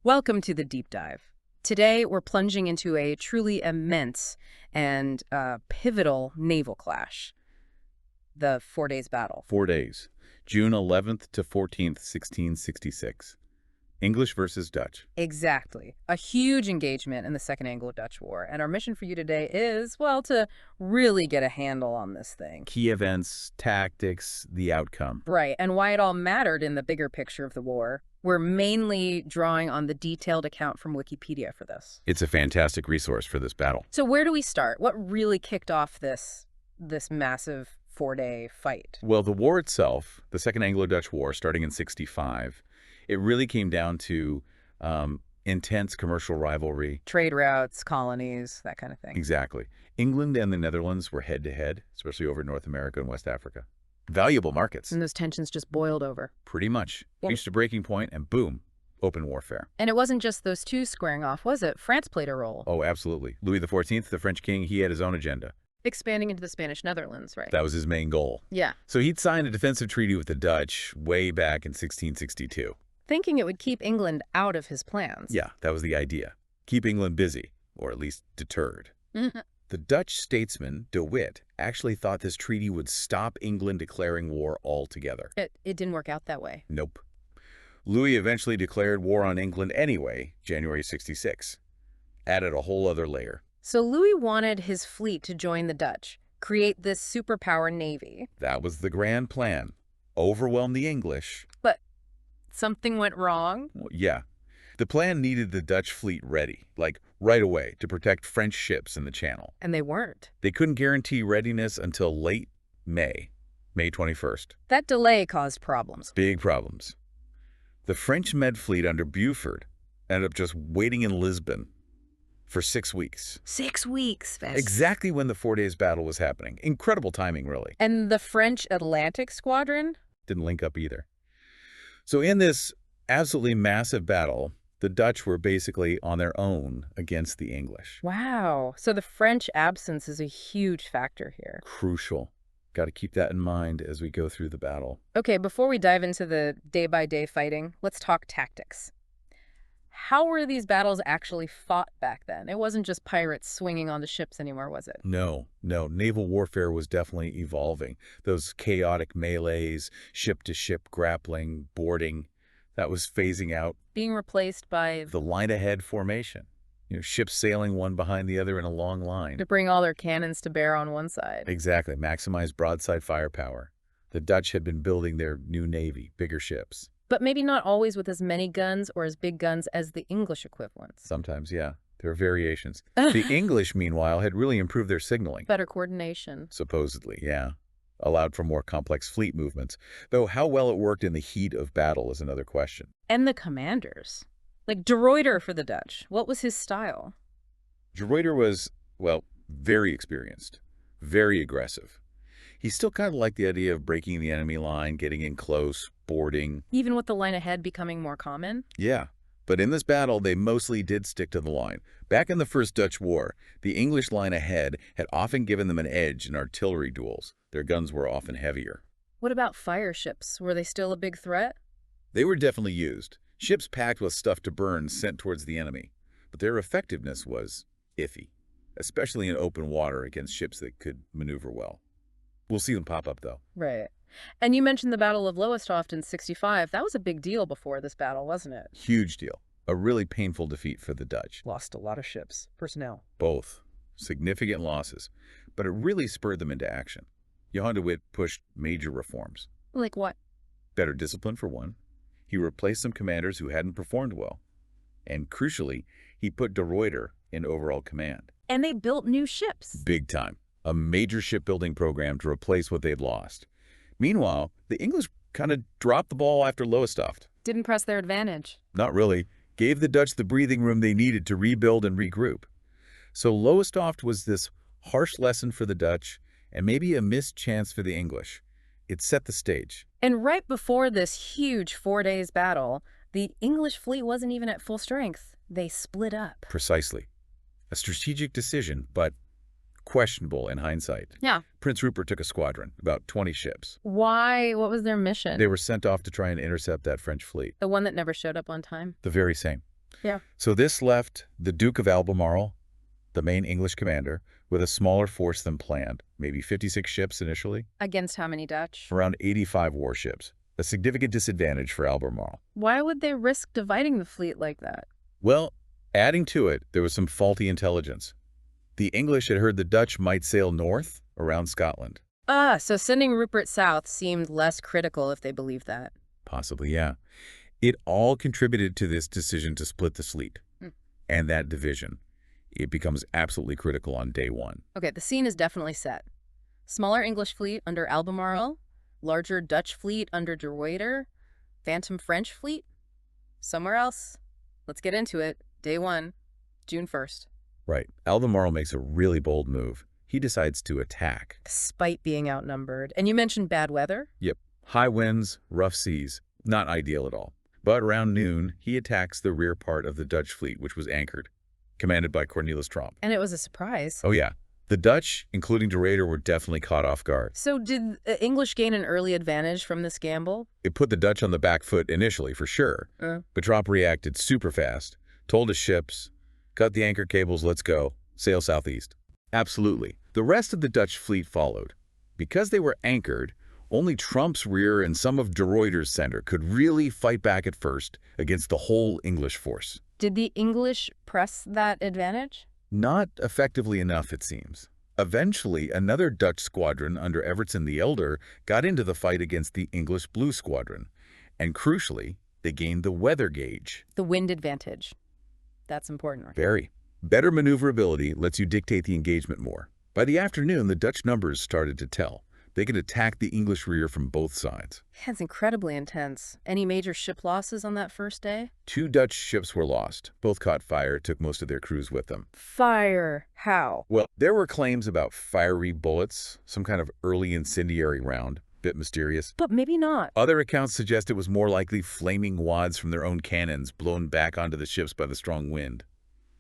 Welcome to the deep dive. Today, we're plunging into a truly immense and pivotal naval clash, the Four Days Battle. 4 days, June 11th to 14th, 1666. English versus Dutch. Exactly. A huge engagement in the Second Anglo-Dutch War. And our mission for you today is, well, to really get a handle on this thing. Key events, tactics, the outcome. Right, and why it all mattered in the bigger picture of the war. We're mainly drawing on the detailed account from Wikipedia for this. It's a fantastic resource for this battle. So where do we start? What really kicked off this massive four-day fight? Well, the war itself, the Second Anglo-Dutch War, starting in 65, it really came down to intense commercial rivalry. Trade routes, colonies, that kind of thing. Exactly. England and the Netherlands were head-to-head, especially over North America and West Africa. Valuable markets. And those tensions just boiled over. Pretty much. Yeah. Reached a breaking point and boom, open warfare. And it wasn't just those two squaring off, was it? France played a role. Oh, absolutely. Louis XIV, the French king, he had his own agenda. Expanding into the Spanish Netherlands, right? That was his main goal. Yeah. So he'd signed a defensive treaty with the Dutch way back in 1662. Thinking it would keep England out of his plans. Yeah, that was the idea. Keep England busy, or at least deterred. The Dutch statesman, de Witt, actually thought this treaty would stop England declaring war altogether. It didn't work out that way. Nope. Louis eventually declared war on England anyway, January 66. Added a whole other layer. So Louis wanted his fleet to join the Dutch, create this superpower navy. That was the grand plan. Overwhelm the English. But something went wrong? Well, yeah. The plan needed the Dutch fleet ready, like right away, to protect French ships in the Channel. And they weren't. They couldn't guarantee readiness until late May 21st. That delay caused problems. Big problems. The French Med fleet under Buford ended up just waiting in Lisbon for 6 weeks. 6 weeks, Vess. Exactly when the 4 days battle was happening. Incredible timing, really. And the French Atlantic Squadron? Didn't link up either. So in this absolutely massive battle, the Dutch were basically on their own against the English. Wow. So the French absence is a huge factor here. Crucial. Got to keep that in mind as we go through the battle. Okay, before we dive into the day-by-day fighting, let's talk tactics. How were these battles actually fought back then? It wasn't just pirates swinging on the ships anymore, was it? No. Naval warfare was definitely evolving. Those chaotic melees, ship-to-ship grappling, boarding, that was phasing out. Being replaced by The line-ahead formation. Ships sailing one behind the other in a long line. to bring all their cannons to bear on one side. Exactly. Maximize broadside firepower. The Dutch had been building their new navy, bigger ships. But maybe not always with as many guns or as big guns as the English equivalents. Sometimes, yeah. There are variations. The English, meanwhile, had really improved their signaling. Better coordination. Supposedly, yeah. Allowed for more complex fleet movements. Though how well it worked in the heat of battle is another question. And the commanders. Like De Ruyter for the Dutch. What was his style? De Ruyter was, well, very experienced. Very aggressive. He still kind of liked the idea of breaking the enemy line, getting in close, boarding. Even with the line ahead becoming more common? Yeah. But in this battle, they mostly did stick to the line. Back in the First Dutch War, the English line ahead had often given them an edge in artillery duels. Their guns were often heavier. What about fire ships? Were they still a big threat? They were definitely used. Ships packed with stuff to burn sent towards the enemy. But their effectiveness was iffy, especially in open water against ships that could maneuver well. We'll see them pop up, though. Right. And you mentioned the Battle of Lowestoft in 65. That was a big deal before this battle, wasn't it? Huge deal. A really painful defeat for the Dutch. Lost a lot of ships. Personnel. Both. Significant losses. But it really spurred them into action. Johan de Witt pushed major reforms. Like what? Better discipline, for one. He replaced some commanders who hadn't performed well. And crucially, he put de Ruyter in overall command. And they built new ships. Big time. A major shipbuilding program to replace what they'd lost. Meanwhile, the English kind of dropped the ball after Lowestoft. Didn't press their advantage. Not really. Gave the Dutch the breathing room they needed to rebuild and regroup. So Lowestoft was this harsh lesson for the Dutch and maybe a missed chance for the English. It set the stage. And right before this huge 4 days battle, the English fleet wasn't even at full strength. They split up. Precisely. A strategic decision, but questionable in hindsight. Yeah. Prince Rupert took a squadron, about 20 ships. Why? What was their mission? They were sent off to try and intercept that French fleet. The one that never showed up on time? The very same. Yeah. So this left the Duke of Albemarle, the main English commander, with a smaller force than planned, maybe 56 ships initially, Against how many Dutch? around 85 warships, a significant disadvantage for Albemarle. Why would they risk dividing the fleet like that? Well, adding to it, there was some faulty intelligence. The English had heard the Dutch might sail north around Scotland. Ah, so sending Rupert south seemed less critical if they believed that. Possibly, yeah. It all contributed to this decision to split the fleet. Hmm. And that division, it becomes absolutely critical on day one. Okay, the scene is definitely set. Smaller English fleet under Albemarle, larger Dutch fleet under De Ruyter, phantom French fleet. Somewhere else. Let's get into it. Day 1, June 1st. Right. Albemarle makes a really bold move. He decides to attack. Despite being outnumbered. And you mentioned bad weather? Yep. High winds, rough seas. Not ideal at all. But around noon, he attacks the rear part of the Dutch fleet, which was anchored, commanded by Cornelis Tromp. And it was a surprise. Oh, yeah. The Dutch, including De Ruyter, were definitely caught off guard. So did the English gain an early advantage from this gamble? It put the Dutch on the back foot initially, for sure. But Tromp reacted super fast, told his ships, cut the anchor cables, let's go, sail southeast. Absolutely. The rest of the Dutch fleet followed. Because they were anchored, only Tromp's rear and some of De Ruyter's center could really fight back at first against the whole English force. Did the English press that advantage? Not effectively enough, it seems. Eventually, another Dutch squadron under Evertson the Elder got into the fight against the English Blue Squadron. And crucially, they gained the weather gauge. The wind advantage. That's important, right? Very. Better maneuverability lets you dictate the engagement more. By the afternoon, the Dutch numbers started to tell. They could attack the English rear from both sides. That's incredibly intense. Any major ship losses on that first day? 2 Dutch ships were lost. Both caught fire, took most of their crews with them. Fire. How? Well, there were claims about fiery bullets, some kind of early incendiary round. Bit mysterious. But maybe not. Other accounts suggest it was more likely flaming wads from their own cannons blown back onto the ships by the strong wind.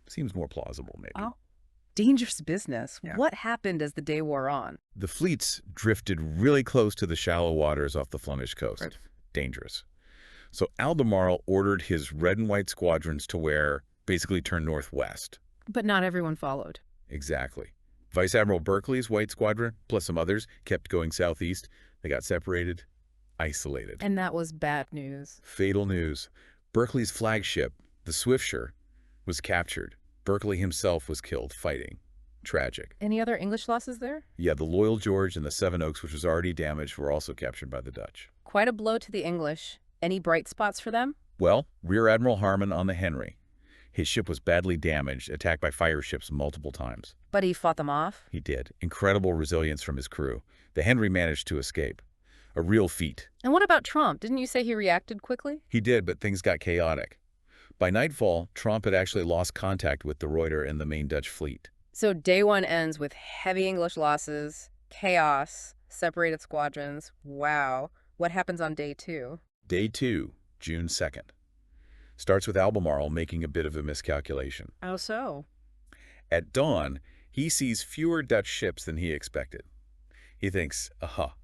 Seems more plausible, maybe. Oh, dangerous business. Yeah. What happened as the day wore on? The fleets drifted really close to the shallow waters off the Flemish coast. Right. Dangerous. So Albemarle ordered his red and white squadrons to basically turn northwest. But not everyone followed. Exactly. Vice Admiral Berkeley's white squadron, plus some others, kept going southeast. They got separated, isolated. And that was bad news. Fatal news. Berkeley's flagship, the Swiftsure, was captured. Berkeley himself was killed fighting. Tragic. Any other English losses there? Yeah, the Loyal George and the Seven Oaks, which was already damaged, were also captured by the Dutch. Quite a blow to the English. Any bright spots for them? Well, Rear Admiral Harmon on the Henry. His ship was badly damaged, attacked by fire ships multiple times. But he fought them off? He did. Incredible resilience from his crew. The Henry managed to escape. A real feat. And what about Tromp? Didn't you say he reacted quickly? He did, but things got chaotic. By nightfall, Tromp had actually lost contact with De Ruyter and the main Dutch fleet. So day 1 ends with heavy English losses, chaos, separated squadrons. Wow. What happens on day 2? Day 2, June 2nd. Starts with Albemarle making a bit of a miscalculation. How so? At dawn, he sees fewer Dutch ships than he expected. He thinks, aha,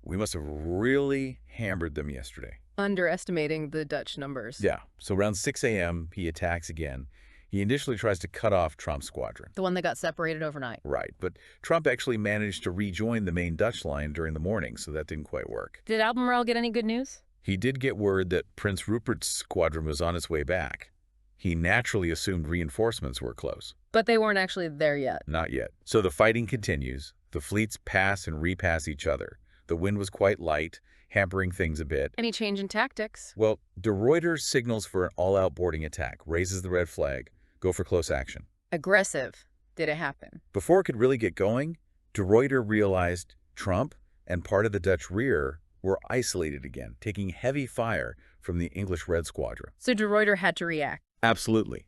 we must have really hammered them yesterday. Underestimating the Dutch numbers. Yeah, so around 6 a.m., he attacks again. He initially tries to cut off Tromp's squadron. The one that got separated overnight. Right, but Tromp actually managed to rejoin the main Dutch line during the morning, so that didn't quite work. Did Albemarle get any good news? He did get word that Prince Rupert's squadron was on its way back. He naturally assumed reinforcements were close. But they weren't actually there yet. Not yet. So the fighting continues. The fleets pass and repass each other. The wind was quite light, hampering things a bit. Any change in tactics? Well, De Ruyter signals for an all-out boarding attack, raises the red flag, go for close action. Aggressive. Did it happen? Before it could really get going, De Ruyter realized Tromp and part of the Dutch rear were isolated again, taking heavy fire from the English Red Squadron. So De Ruyter had to react. Absolutely.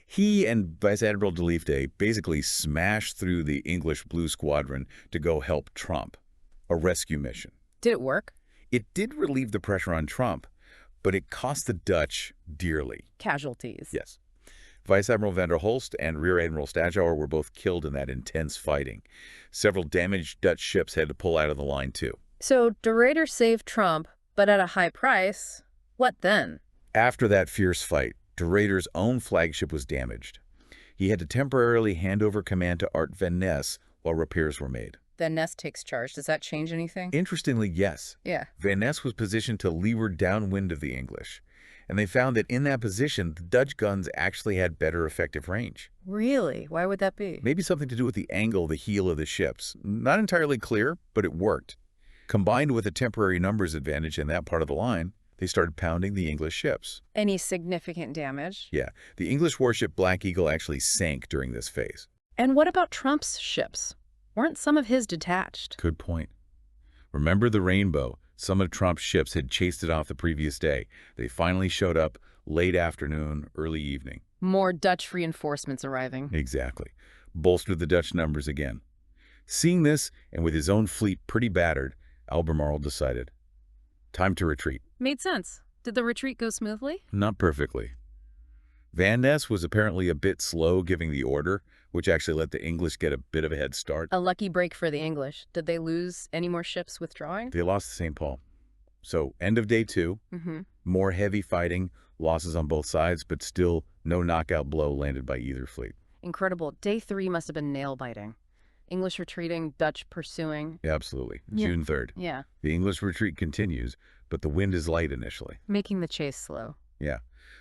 He and Vice Admiral de Liefde basically smashed through the English Blue Squadron to go help Tromp, a rescue mission. Did it work? It did relieve the pressure on Tromp, but it cost the Dutch dearly. Casualties. Yes. Vice Admiral van der Hulst and Rear Admiral Stachauer were both killed in that intense fighting. Several damaged Dutch ships had to pull out of the line, too. So De Ruyter saved Tromp, but at a high price. What then? After that fierce fight, De Ruyter's own flagship was damaged. He had to temporarily hand over command to Art van Ness while repairs were made. Then Ness takes charge. Does that change anything? Interestingly, yes. Yeah. Van Ness was positioned to leeward downwind of the English, and they found that in that position, the Dutch guns actually had better effective range. Really? Why would that be? Maybe something to do with the angle of the heel of the ships. Not entirely clear, but it worked. Combined with a temporary numbers advantage in that part of the line, they started pounding the English ships. Any significant damage? Yeah, the English warship Black Eagle actually sank during this phase. And what about Trump's ships? Weren't some of his detached? Good point. Remember the Rainbow? Some of Trump's ships had chased it off the previous day. They finally showed up late afternoon, early evening. More Dutch reinforcements arriving. Exactly. Bolstered the Dutch numbers again. Seeing this, and with his own fleet pretty battered, Albemarle decided, time to retreat. Made sense. Did the retreat go smoothly? Not perfectly. Van Ness was apparently a bit slow giving the order, which actually let the English get a bit of a head start. A lucky break for the English. Did they lose any more ships withdrawing? They lost the St. Paul. So, end of day 2, more heavy fighting, losses on both sides, but still no knockout blow landed by either fleet. Incredible. Day 3 must have been nail-biting. English retreating, Dutch pursuing. Yeah, absolutely. Yeah. June 3rd. Yeah. The English retreat continues, but the wind is light initially. Making the chase slow. Yeah.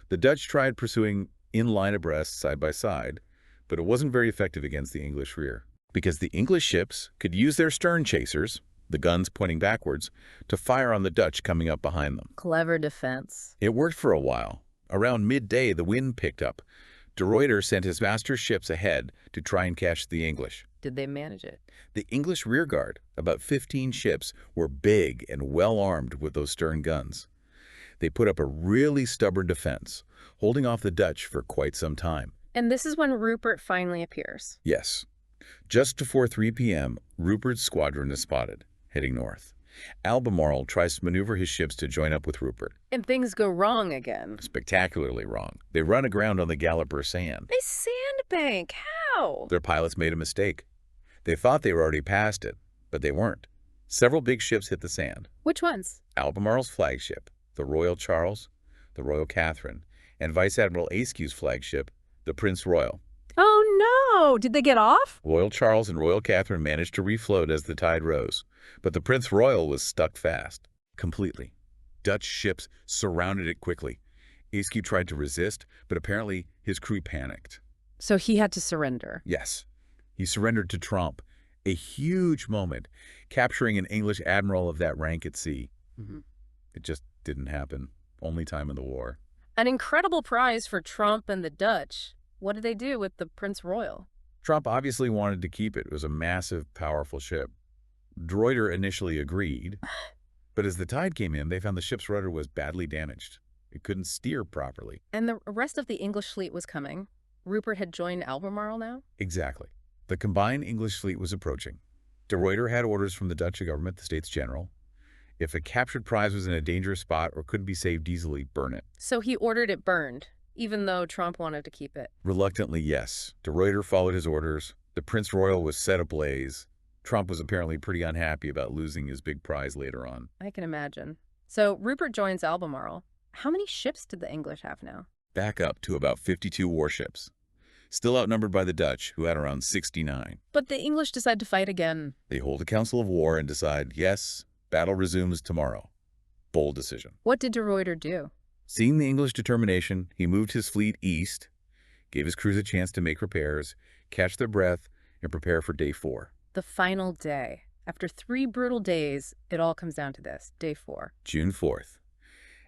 The Dutch tried pursuing in line abreast, side by side, but it wasn't very effective against the English rear, because the English ships could use their stern chasers, the guns pointing backwards, to fire on the Dutch coming up behind them. Clever defense. It worked for a while. Around midday, the wind picked up. De Ruyter sent his master's ships ahead to try and catch the English. Did they manage it? The English rearguard, about 15 ships, were big and well-armed with those stern guns. They put up a really stubborn defense, holding off the Dutch for quite some time. And this is when Rupert finally appears. Yes. Just before 3 p.m., Rupert's squadron is spotted, heading north. Albemarle tries to maneuver his ships to join up with Rupert. And things go wrong again. Spectacularly wrong. They run aground on the Galloper sand. They sandbank. How? Their pilots made a mistake. They thought they were already past it, but they weren't. Several big ships hit the sand. Which ones? Albemarle's flagship, the Royal Charles, the Royal Catherine, and Vice Admiral Ayscu's flagship, the Prince Royal. Oh no! Did they get off? Royal Charles and Royal Catherine managed to refloat as the tide rose, but the Prince Royal was stuck fast, completely. Dutch ships surrounded it quickly. Ayscue tried to resist, but apparently his crew panicked. So he had to surrender. Yes, he surrendered to Tromp, a huge moment, capturing an English admiral of that rank at sea. It just didn't happen. Only time in the war. An incredible prize for Trump and the Dutch. What did they do with the Prince Royal? Tromp obviously wanted to keep it. It was a massive, powerful ship. De Ruyter initially agreed, but as the tide came in, they found the ship's rudder was badly damaged. It couldn't steer properly. And the rest of the English fleet was coming. Rupert had joined Albemarle now? Exactly. The combined English fleet was approaching. De Ruyter had orders from the Dutch government, the States General. If a captured prize was in a dangerous spot or couldn't be saved easily, burn it. So he ordered it burned, even though Trump wanted to keep it. Reluctantly, yes. De Ruyter followed his orders. The Prince Royal was set ablaze. Trump was apparently pretty unhappy about losing his big prize later on. I can imagine. So Rupert joins Albemarle. How many ships did the English have now? Back up to about 52 warships. Still outnumbered by the Dutch, who had around 69. But the English decide to fight again. They hold a council of war and decide, yes, battle resumes tomorrow. Bold decision. What did De Ruyter do? Seeing the English determination, he moved his fleet east, gave his crews a chance to make repairs, catch their breath, and prepare for day 4. The final day. After 3 brutal days, it all comes down to this. Day 4. June 4th.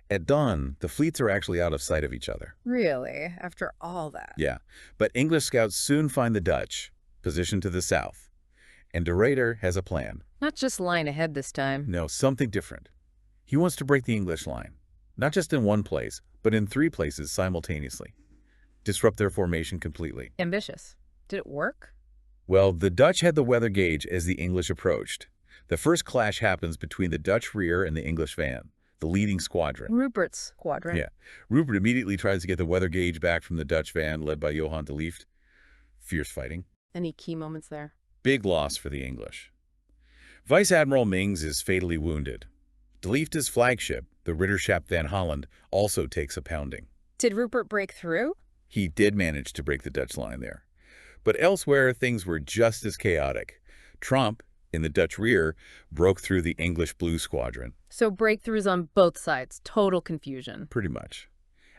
At dawn, the fleets are actually out of sight of each other. Really? After all that? Yeah, but English scouts soon find the Dutch, positioned to the south. And De Ruyter has a plan. Not just line ahead this time. No, something different. He wants to break the English line. Not just in one place, but in 3 places simultaneously. Disrupt their formation completely. Ambitious. Did it work? Well, the Dutch had the weather gauge as the English approached. The first clash happens between the Dutch rear and the English van, the leading squadron. Rupert's squadron. Yeah. Rupert immediately tries to get the weather gauge back from the Dutch van led by Johan de Liefde. Fierce fighting. Any key moments there? Big loss for the English. Vice Admiral Mings is fatally wounded. De Liefde's flagship, the Ridderschap van Holland, also takes a pounding. Did Rupert break through? He did manage to break the Dutch line there. But elsewhere, things were just as chaotic. Tromp, in the Dutch rear, broke through the English Blue Squadron. So breakthroughs on both sides, total confusion. Pretty much.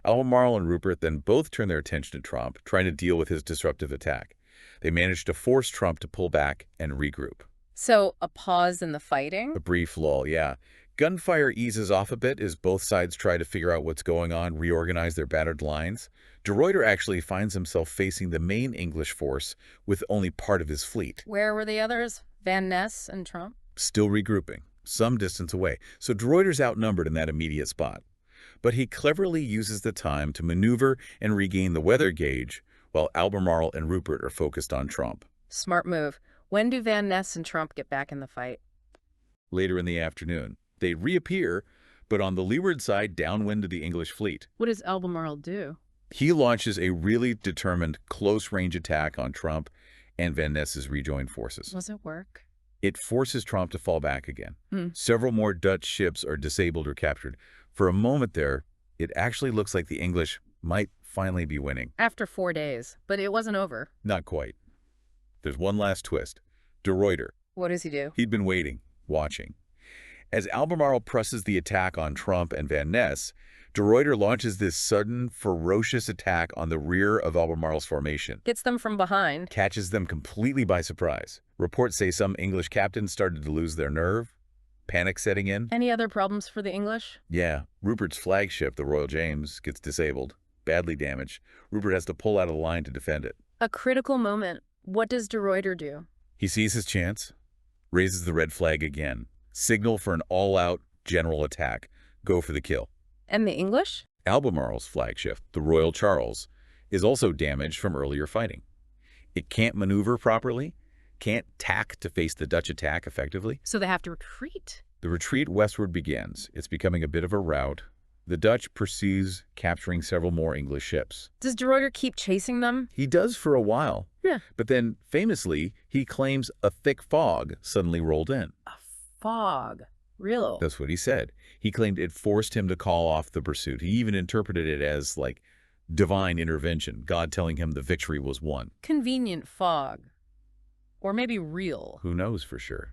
Albemarle and Rupert then both turned their attention to Tromp, trying to deal with his disruptive attack. They managed to force Tromp to pull back and regroup. So a pause in the fighting? A brief lull, yeah. Gunfire eases off a bit as both sides try to figure out what's going on, reorganize their battered lines. De Ruyter actually finds himself facing the main English force with only part of his fleet. Where were the others? Van Ness and Tromp? Still regrouping, some distance away, so De Ruyter's outnumbered in that immediate spot. But he cleverly uses the time to maneuver and regain the weather gauge, while Albemarle and Rupert are focused on Tromp. Smart move. When do Van Ness and Tromp get back in the fight? Later in the afternoon, they reappear, but on the leeward side downwind of the English fleet. What does Albemarle do? He launches a really determined close-range attack on Tromp and Van Ness's rejoined forces. Does it work? It forces Tromp to fall back again. Several more Dutch ships are disabled or captured. For a moment there, it actually looks like the English might finally be winning. After 4 days, but it wasn't over. Not quite. There's one last twist. De Ruyter. What does he do? He'd been waiting, watching. As Albemarle presses the attack on Tromp and Van Ness, De Ruyter launches this sudden, ferocious attack on the rear of Albemarle's formation. Gets them from behind. Catches them completely by surprise. Reports say some English captains started to lose their nerve, panic setting in. Any other problems for the English? Yeah, Rupert's flagship, the Royal James, gets disabled, badly damaged. Rupert has to pull out of the line to defend it. A critical moment. What does De Ruyter do? He sees his chance, raises the red flag again. Signal for an all-out general attack. Go for the kill. And the English? Albemarle's flagship, the Royal Charles, is also damaged from earlier fighting. It can't maneuver properly, can't tack to face the Dutch attack effectively. So they have to retreat. The retreat westward begins. It's becoming a bit of a rout. The Dutch pursues, capturing several more English ships. Does De Ruyter keep chasing them? He does for a while. Yeah. But then, famously, he claims a thick fog suddenly rolled in. A fog. Real. That's what he said. He claimed it forced him to call off the pursuit. He even interpreted it as, like, divine intervention, God telling him the victory was won. Convenient fog. Or maybe real. Who knows for sure?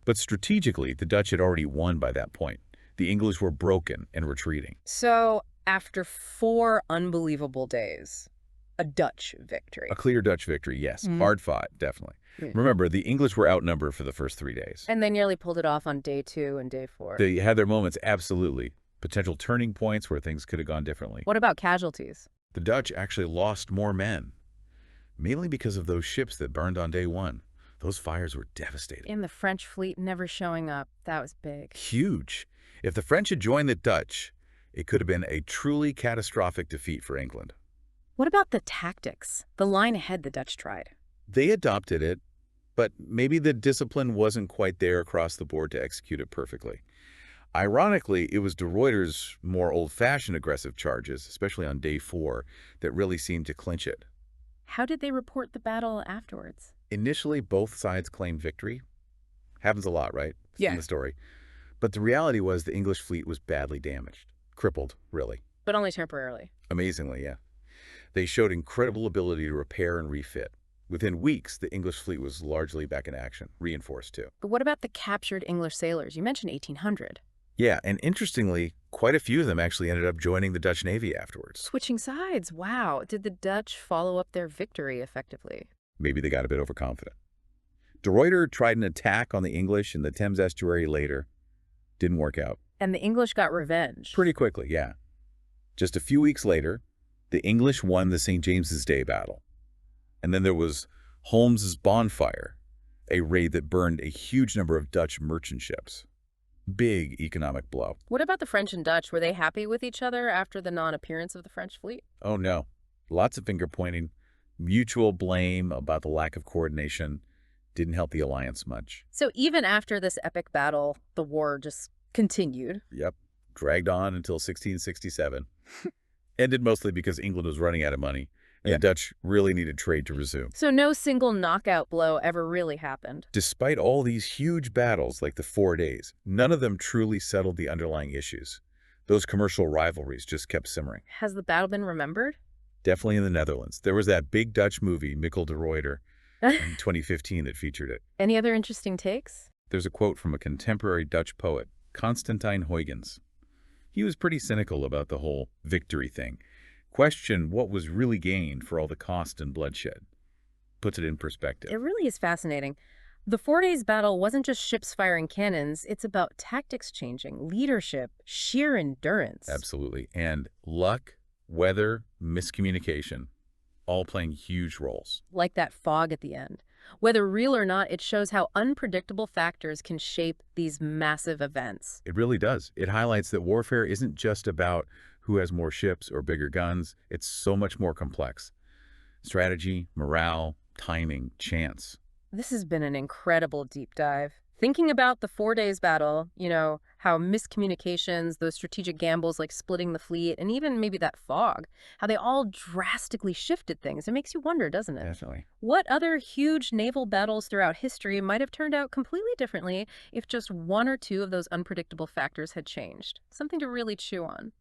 But strategically, the Dutch had already won by that point. The English were broken and retreating. So, after 4 unbelievable days, a Dutch victory. A clear Dutch victory, yes. Hard fought, definitely. Mm. Remember, the English were outnumbered for the first 3 days. And they nearly pulled it off on day 2 and day 4. They had their moments, absolutely. Potential turning points where things could have gone differently. What about casualties? The Dutch actually lost more men, mainly because of those ships that burned on day 1. Those fires were devastating. In the French fleet never showing up. That was big. Huge. If the French had joined the Dutch, it could have been a truly catastrophic defeat for England. What about the tactics? The line ahead the Dutch tried. They adopted it, but maybe the discipline wasn't quite there across the board to execute it perfectly. Ironically, it was De Ruyter's more old-fashioned aggressive charges, especially on day 4, that really seemed to clinch it. How did they report the battle afterwards? Initially, both sides claimed victory. Happens a lot, right? It's Yeah. in the story. But the reality was the English fleet was badly damaged. Crippled, really. But only temporarily. Amazingly, yeah. They showed incredible ability to repair and refit. Within weeks, the English fleet was largely back in action, reinforced too. But what about the captured English sailors? You mentioned 1,800. Yeah, and interestingly, quite a few of them actually ended up joining the Dutch Navy afterwards. Switching sides. Wow. Did the Dutch follow up their victory effectively? Maybe they got a bit overconfident. De Ruyter tried an attack on the English in the Thames estuary later. Didn't work out. And the English got revenge. Pretty quickly, yeah. Just a few weeks later, the English won the St. James's Day battle. And then there was Holmes's Bonfire, a raid that burned a huge number of Dutch merchant ships. Big economic blow. What about the French and Dutch? Were they happy with each other after the non-appearance of the French fleet? Oh no. Lots of finger-pointing, mutual blame about the lack of coordination. Didn't help the alliance much. So even after this epic battle, the war just continued. Yep. Dragged on until 1667. Ended mostly because England was running out of money, and the Dutch really needed trade to resume. So no single knockout blow ever really happened. Despite all these huge battles like the 4 days, none of them truly settled the underlying issues. Those commercial rivalries just kept simmering. Has the battle been remembered? Definitely in the Netherlands. There was that big Dutch movie, Mikkel de Ruyter, in 2015 that featured it. Any other interesting takes? There's a quote from a contemporary Dutch poet, Constantijn Huygens. He was pretty cynical about the whole victory thing. Questioned what was really gained for all the cost and bloodshed. Puts it in perspective. It really is fascinating. The 4 days battle wasn't just ships firing cannons, it's about tactics changing, leadership, sheer endurance. Absolutely. And luck, weather, miscommunication, all playing huge roles. Like that fog at the end. Whether real or not, it shows how unpredictable factors can shape these massive events. It really does. It highlights that warfare isn't just about who has more ships or bigger guns. It's so much more complex. Strategy, morale, timing, chance. This has been an incredible deep dive. Thinking about the 4 days battle, how miscommunications, those strategic gambles like splitting the fleet, and even maybe that fog, how they all drastically shifted things. It makes you wonder, doesn't it? Definitely. What other huge naval battles throughout history might have turned out completely differently if just one or two of those unpredictable factors had changed? Something to really chew on.